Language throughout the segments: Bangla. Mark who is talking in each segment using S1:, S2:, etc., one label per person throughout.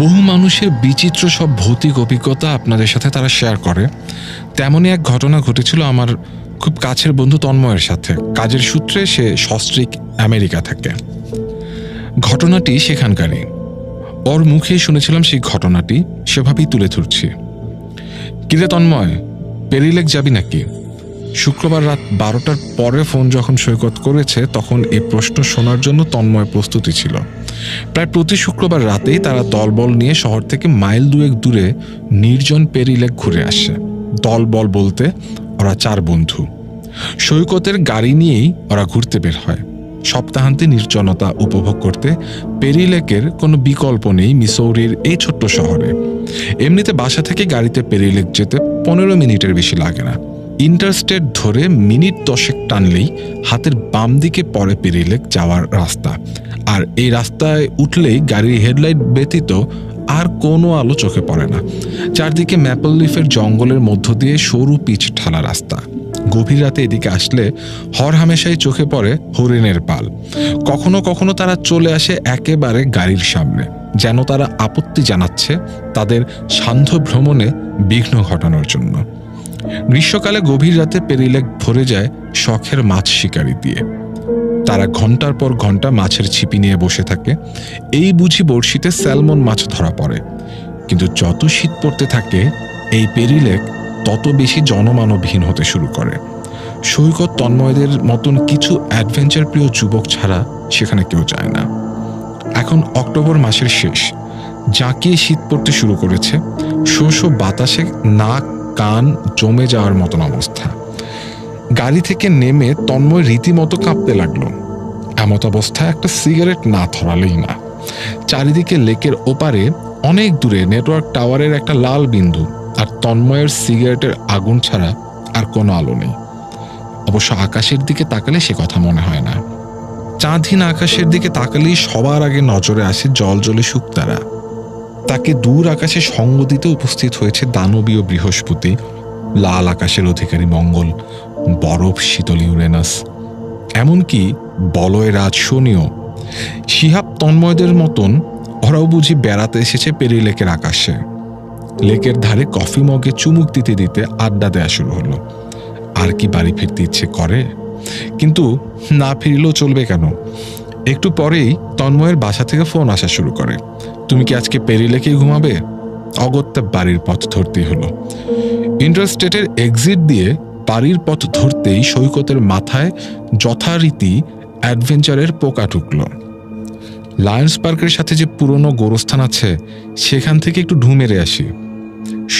S1: বহু মানুষের বিচিত্র সব ভৌতিক অভিজ্ঞতা আপনাদের সাথে তারা শেয়ার করে। তেমনই এক ঘটনা ঘটেছিল আমার খুব কাছের বন্ধু তন্ময়ের সাথে। কাজের সূত্রে সে সস্ত্রীক আমেরিকা থাকে। ঘটনাটি সেখানকারই। ওর মুখেই শুনেছিলাম সেই ঘটনাটি, সেভাবেই তুলে ধরছি। কিরে তন্ময়, পেরিলেক যাবি নাকি? শুক্রবার রাত 12টার পরে ফোন যখন সৈকত করেছে তখন এই প্রশ্ন শোনার জন্য তন্ময় প্রস্তুতি ছিল। প্রায় প্রতি শুক্রবার রাতেই তারা দলবল নিয়ে শহর থেকে মাইল 2 দূরে নির্জন পেরিলেক ঘুরে আসে। দলবল বলতে ওরা 4 বন্ধু। সৈকতের গাড়ি নিয়েই ওরা ঘুরতে বের হয়। সপ্তাহান্তে নির্জনতা উপভোগ করতে পেরিলেকের কোনো বিকল্প নেই মিসৌরির এই ছোট্ট শহরে। এমনিতে বাসা থেকে গাড়িতে পেরিলেক যেতে 15 মিনিটের বেশি লাগে না। ইন্টারস্টেট ধরে মিনিট 10 টানলেই হাতের বাম দিকে পড়ে পেরিলেক যাওয়ার রাস্তা। আর এই রাস্তায় উঠলেই গাড়ির হেডলাইট ব্যতীত আর কোনো আলো চোখে পড়ে না। চারদিকে ম্যাপল লিফের জঙ্গলের মধ্য দিয়ে সরু পিচ ঢালা রাস্তা। গভীর রাতে এদিকে আসলে হরহামেশাই চোখে পড়ে হরিণের পাল। কখনো কখনো তারা চলে আসে একেবারে গাড়ির সামনে, যেন তারা আপত্তি জানাচ্ছে তাদের সান্ধ্য ভ্রমণে বিঘ্ন ঘটানোর জন্য। গ্রীষ্মকালে গভীর রাতে পেরিলেক ভরে যায় শখের মাছ শিকারি দিয়ে। তারা ঘন্টার পর ঘন্টা মাছের ছিপি নিয়ে বসে থাকে। এই বুঝি বড়শিতে স্যালমন মাছ ধরা পড়ে। কিন্তু যত শীত পড়তে থাকে এই পেরিলেক তত বেশি জনমানবহীন হতে শুরু করে। সৈকত তন্ময়দের মতন কিছু অ্যাডভেঞ্চার প্রিয় যুবক ছাড়া সেখানে কেউ যায় না। এখন অক্টোবর মাসের শেষ, জাঁকিয়ে শীত পড়তে শুরু করেছে। শোষ বাতাসে নাক কান জমে যাওয়ার মতন অবস্থা। গাড়ি থেকে নেমে তন্ময় রীতিমতো কাঁপতে লাগলো। এমত অবস্থায় একটা সিগারেট না ধরালেই না। চারিদিকে লেকের ওপারে অনেক দূরে নেটওয়ার্ক টাওয়ারের একটা লাল বিন্দু, আর তন্ময়ের সিগারেটের আগুন ছাড়া আর কোনো আলো নেই। অবশ্য আকাশের দিকে তাকালে সে কথা মনে হয় না। চাঁদহীন আকাশের দিকে তাকালেই সবার আগে নজরে আসে জলজলে শুকতারা। তাকে দূর আকাশে সঙ্গ দিতে উপস্থিত হয়েছে দানবীয় বৃহস্পতি, লাল আকাশের অধিকারী মঙ্গল, বরফ শীতল ইউরেনাস, এমনকি বলয় রাজ শনিও। শিহাব তন্ময়দের মতন ওরাও বুঝি বেড়াতে এসেছে পেরিলেকের আকাশে। লেকের ধারে কফি মগে চুমুক দিতে দিতে আড্ডা দেয়া শুরু হলো। আর কি বাড়ি ফিরতে ইচ্ছে করে? কিন্তু না ফিরলেও চলবে কেন? একটু পরেই তন্ময়ের বাসা থেকে ফোন আসা শুরু করে। তুমি কি আজকে পেরিলেকেই ঘুমাবে? অগত্যা বাড়ির পথ ধরতেই হলো। ইন্টারস্টেটের এক্সিট দিয়ে বাড়ির পথ ধরতেই সৈকতের মাথায় যথারীতি অ্যাডভেঞ্চারের পোকা ঢুকল। লায়ন্স পার্কের সাথে যে পুরনো গোরস্থান আছে সেখান থেকে একটু ঢু মেরে আসি।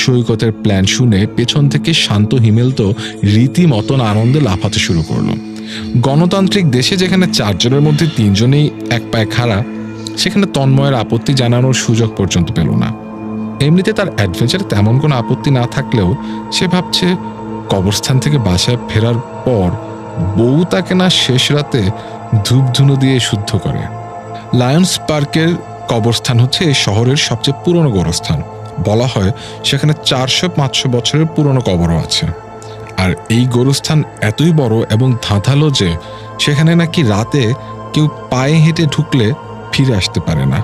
S1: সৈকতের প্ল্যান শুনে পেছন থেকে শান্ত হিমেল তো রীতিমতন আনন্দে লাফাতে শুরু করলো। গণতান্ত্রিক দেশে যেখানে 4 জনের মধ্যে 3 জনেই এক পায়ে খাড়া, সেখানে তন্ময়ের আপত্তি জানানোর সুযোগ পর্যন্ত পেল না। এমনিতে তার অ্যাডভেঞ্চারে তেমন কোনো আপত্তি না থাকলেও সে ভাবছে কবরস্থান থেকে বাসায় ফেরার পর বউ তাকে না শেষ রাতে ধূপধুনো দিয়ে শুদ্ধ করে। লায়ন্স পার্কের কবরস্থান হচ্ছে এই শহরের সবচেয়ে পুরনো গোরস্থান। বলা হয় সেখানে 400-500 বছরের পুরনো কবরও আছে। আর এই গোরস্থান এতই বড় এবং ধাঁধালো যে সেখানে নাকি রাতে কেউ পায়ে হেঁটে ঢুকলে ফিরে আসতে পারে না।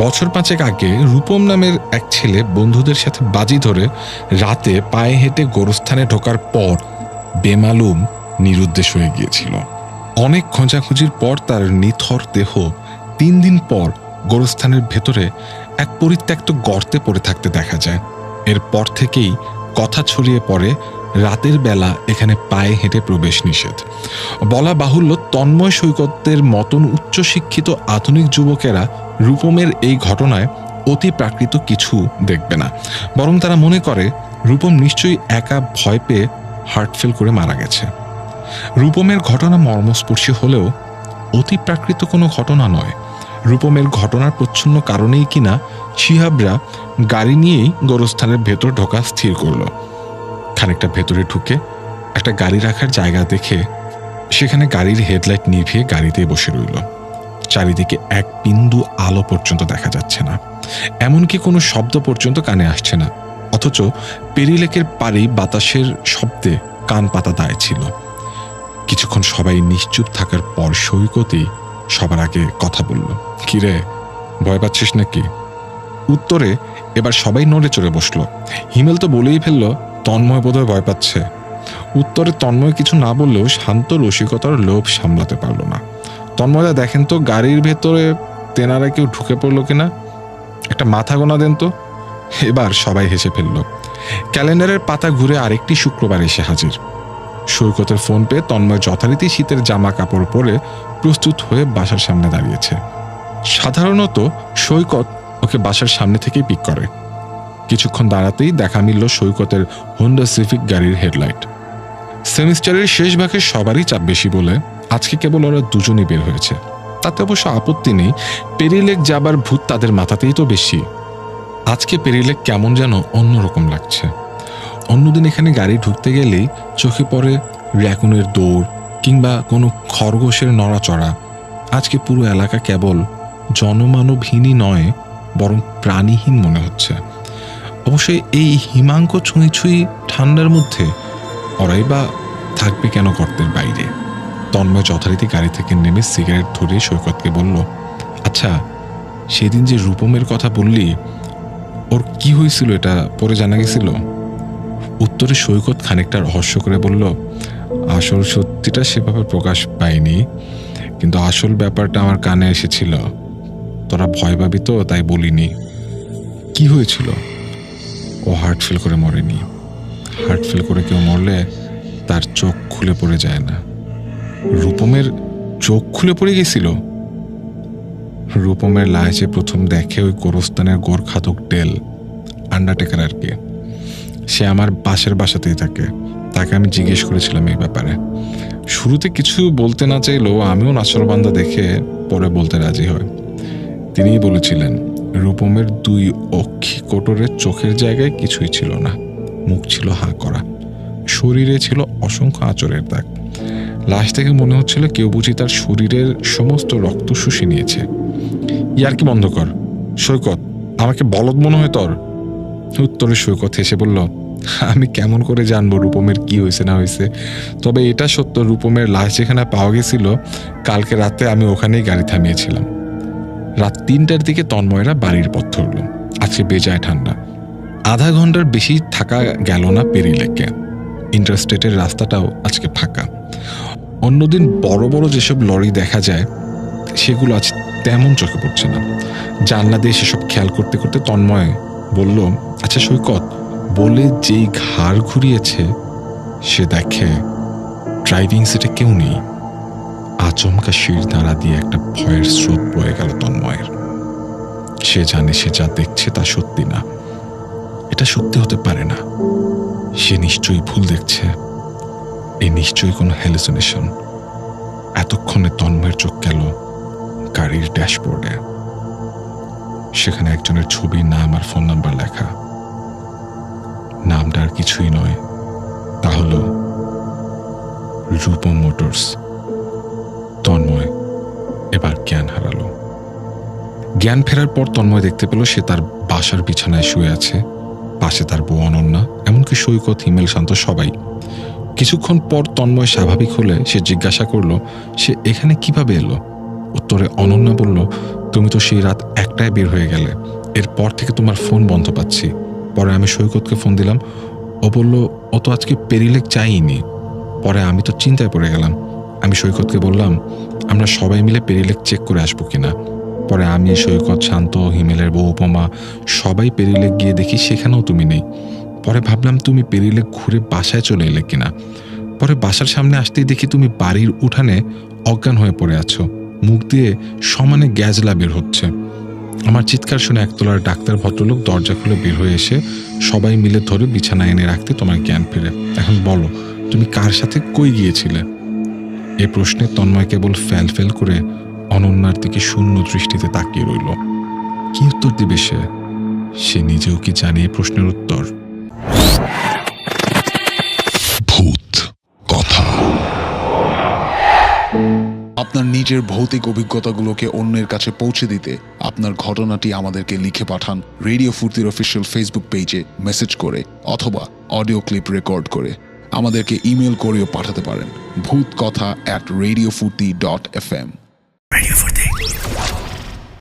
S1: বছর 5 আগে রূপম নামের এক ছেলে বন্ধুদের সাথে বাজি ধরে রাতে পায়ে হেঁটে গোরস্থানে ঢোকার পর বেমালুম নিরুদ্দেশ হয়ে গিয়েছিল। অনেক খোঁজাখুঁজির পর তার নিথর দেহ 3 দিন পর গোরস্থানের ভেতরে এক পরিত্যক্ত গর্তে পড়ে থাকতে দেখা যায়। এরপর থেকেই কথা ছড়িয়ে পড়ে রাতের বেলা এখানে পায়ে হেঁটে প্রবেশ নিষেধ। বলা বাহুল্য তন্ময় সৈকতের মতন উচ্চশিক্ষিত আধুনিক যুবকেরা রূপমের এই ঘটনায় অতি প্রাকৃত কিছু দেখবে না, বরং তারা মনে করে রূপম নিশ্চয়ই একা ভয় পেয়ে হার্টফেল করে মারা গেছে। রূপমের ঘটনা মর্মস্পর্শী হলেও অতি প্রাকৃত কোনো ঘটনা নয়। রূপমের ঘটনার প্রচ্ছন্ন কারণেই কিনা শিহাবরা গাড়ি নিয়েই গোরস্থানের ভেতর ঢোকা স্থির করল। খানিকটা ভেতরে ঢুকে একটা গাড়ি রাখার জায়গা দেখে সেখানে গাড়ির হেডলাইট নিভিয়ে গাড়িতে বসে রইল। চারিদিকে এক বিন্দু আলো পর্যন্ত দেখা যাচ্ছে না, এমনকি কোনো শব্দ পর্যন্ত কানে আসছে না। অথচ পেরিলেকের পাড়েই বাতাসের শব্দে কান পাতা দায় ছিল। কিছুক্ষণ সবাই নিশ্চুপ থাকার পর সৈকতই সবার আগে কথা বলল। কিরে, ভয় পাচ্ছিস নাকি? উত্তরে এবার সবাই নড়ে চড়ে বসলো। হিমেল তো বলেই ফেলল তন্ময় বোধহয় ভয় পাচ্ছে। উত্তরে তন্ময় কিছু না বললেও শান্ত রসিকতার লোভ সামলাতে পারল না। তন্ময়দা দেখেন তো গাড়ির ভেতরে তেনারা কেউ ঢুকে পড়লো কিনা, একটা মাথা গোনা দেন তো। এবার সবাই হেসে ফেলল। ক্যালেন্ডারের পাতা ঘুরে আরেকটি শুক্রবার এসে হাজির। সৈকতের ফোন পেয়ে তন্ময় যথারীতি শীতের জামা কাপড় পরে প্রস্তুত হয়ে বাসার সামনে দাঁড়িয়েছে। সাধারণত সৈকত ওকে বাসার সামনে থেকেই পিক করে। কিছুক্ষণ দাঁড়াতেই দেখা মিলল সৈকতের হোন্ডা সিভিক গাড়ির হেডলাইট। সেমিস্টারের শেষ ভাগে সবারই চাপ বেশি বলে আজকে কেবল ওরা দুজনই বের হয়েছে। তাতে অবশ্য আপত্তি নেই, পেরিলেক যাবার ভূত তাদের মাথাতেই তো বেশি। আজকে পেরিলেক কেমন যেন অন্যরকম লাগছে। অন্যদিন এখানে গাড়ি ঢুকতে গেলেই চোখে পড়ে র্যাকুনের দৌড় কিংবা কোনো খরগোশের নড়াচড়া। আজকে পুরো এলাকা কেবল জনমানবহীনই নয়, বরং প্রাণীহীন মনে হচ্ছে। অবশ্যই এই হিমাঙ্ক ছুঁই ছুঁই ঠান্ডার মধ্যে ওরাই বা থাকবে কেন গর্তের বাইরে। তন্ময় যথারীতি গাড়ি থেকে নেমে সিগারেট ধরিয়ে সৈকতকে বলল, আচ্ছা সেদিন যে রূপমের কথা বললি, ওর কি হয়েছিল এটা পরে জানা গেছিল? উত্তরে সৈকত খানিকটা রহস্য করে বলল, আসল সত্যিটা সেভাবে প্রকাশ পায়নি, কিন্তু আসল ব্যাপারটা আমার কানে এসেছিল। তোরা ভয় পাবি তো তাই বলিনি। কি হয়েছিল? ও হার্ট ফেল করে মরেনি। হার্ট ফেল করে কেউ মরলে তার চোখ খুলে পড়ে যায় না। রূপমের চোখ খুলে পড়ে গেছিল। রূপমের লাশে প্রথম দেখে ওই গোরস্থানের গোরখাদক ডেল, আন্ডারটেকার আর কি। সে আমার পাশের বাসাতেই থাকে। তাকে আমি জিজ্ঞেস করেছিলাম এই ব্যাপারে। শুরুতে কিছু বলতে না চাইলেও আমিও নাচরবান্দা দেখে পরে বলতে রাজি হয়। তিনিই বলেছিলেন রূপমের 2 অক্ষি কোটরের চোখের জায়গায় কিছুই ছিল না, মুখ ছিল হাঁ করা, শরীরে ছিল অসংখ্য আঁচড়ের দাগ। লাশ থেকে মনে হচ্ছিল কেউ বুঝি তার শরীরের সমস্ত রক্ত শুষে নিয়েছে। ইয়ার কি বন্ধ কর সৈকত, আমাকে বলদ মনে হয় তোর? উত্তরে সৈকত হেসে বলল, আমি কেমন করে জানবো রূপমের কি হয়েছে না হয়েছে? তবে এটা সত্য, রূপমের লাশ যেখানে পাওয়া গেছিল কালকে রাতে আমি ওখানেই গাড়ি থামিয়েছিলাম। রাত 3টার দিকে তন্ময়রা বাড়ির পথ ধরল। আজকে বেজায় ঠান্ডা। আধা ঘন্টার বেশি থাকা গেল না পেরিলেকে। ইন্টারস্টেটের রাস্তাটাও আজকে ফাঁকা। অন্যদিন বড় বড় যেসব লরি দেখা যায় সেগুলো আজ তেমন চোখে পড়ছে না। জানলা দিয়ে সেসব খেয়াল করতে করতে তন্ময় বলল, আচ্ছা সৈকত, বলে যেই ঘাড় ঘুরিয়েছে সে দেখে ড্রাইভিং সিটে কেউ নেই। আচমকা শির দাঁড়া দিয়ে একটা ভয়ের স্রোত বয়ে গেল তন্ময়ের। সে জানে সে যা দেখছে তা সত্যি না, এটা সত্যি হতে পারে না। সে নিশ্চয়ই ভুল দেখছে, এই নিশ্চয়ই কোনো হ্যালুসিনেশন। এতক্ষণে তন্ময়ের চোখ গেল গাড়ির ড্যাশবোর্ডে। সেখানে একজনের ছবি, নাম আর ফোন নাম্বার লেখা। নামটা আর কিছুই নয়, তা হল রূপম মোটরস। তন্ময় এবার জ্ঞান হারালো। জ্ঞান ফেরার পর তন্ময় দেখতে পেল সে তার বাসার বিছানায় শুয়ে আছে। পাশে তার বউ অনন্যা, এমনকি সৈকত, হিমেল, শান্ত সবাই। কিছুক্ষণ পর তন্ময় স্বাভাবিক হলে সে জিজ্ঞাসা করলো সে এখানে কিভাবে এলো। উত্তরে অনন্যা বলল, তুমি তো সেই রাত 1টায় বের হয়ে গেলে, এরপর থেকে তোমার ফোন বন্ধ পাচ্ছি। পরে আমি সৈকতকে ফোন দিলাম, ও বলল ও তো আজকে পেরিলেক চাইনি। পরে আমি তো চিন্তায় পড়ে গেলাম। আমি সৈকতকে বললাম আমরা সবাই মিলে পেরিলেক চেক করে আসবো কিনা। পরে আমি, সৈকত, শান্ত, হিমেলের বউ উপমা সবাই পেরিলেক গিয়ে দেখি সেখানেও তুমি নেই। পরে ভাবলাম তুমি পেরিলেক ঘুরে বাসায় চলে এলে কিনা। পরে বাসার সামনে আসতেই দেখি তুমি বাড়ির উঠানে অজ্ঞান হয়ে পড়ে আছো, মুখ দিয়ে সমানে গ্যাজলা বের হচ্ছে। আমার চিৎকার শুনে একতলার ডাক্তার ভদ্রলোক দরজা খুলে বের হয়ে এসে সবাই মিলে ধরে বিছানায় এনে রাখতে তোমার জ্ঞান ফিরে। এখন বলো তুমি কার সাথে কই গিয়েছিলে? এ প্রশ্নে তন্ময় কেবল ফ্যাল ফেল করে অনন্যার দিকে শূন্য দৃষ্টিতে তাকিয়ে রইল। কি উত্তর দিবে সে নিজেও কি জানে এই প্রশ্নের উত্তর?
S2: ভূত কথা। আপনার নিজের ভৌতিক অভিজ্ঞতাগুলোকে অন্যের কাছে পৌঁছে দিতে আপনার ঘটনাটি আমাদেরকে লিখে পাঠান রেডিও ফুর্তির অফিসিয়াল ফেসবুক পেজে মেসেজ করে অথবা অডিও ক্লিপ রেকর্ড করে। আমাদেরকে ইমেল করেও পাঠাতে পারেন ভূতকথা@radiofurti.fm।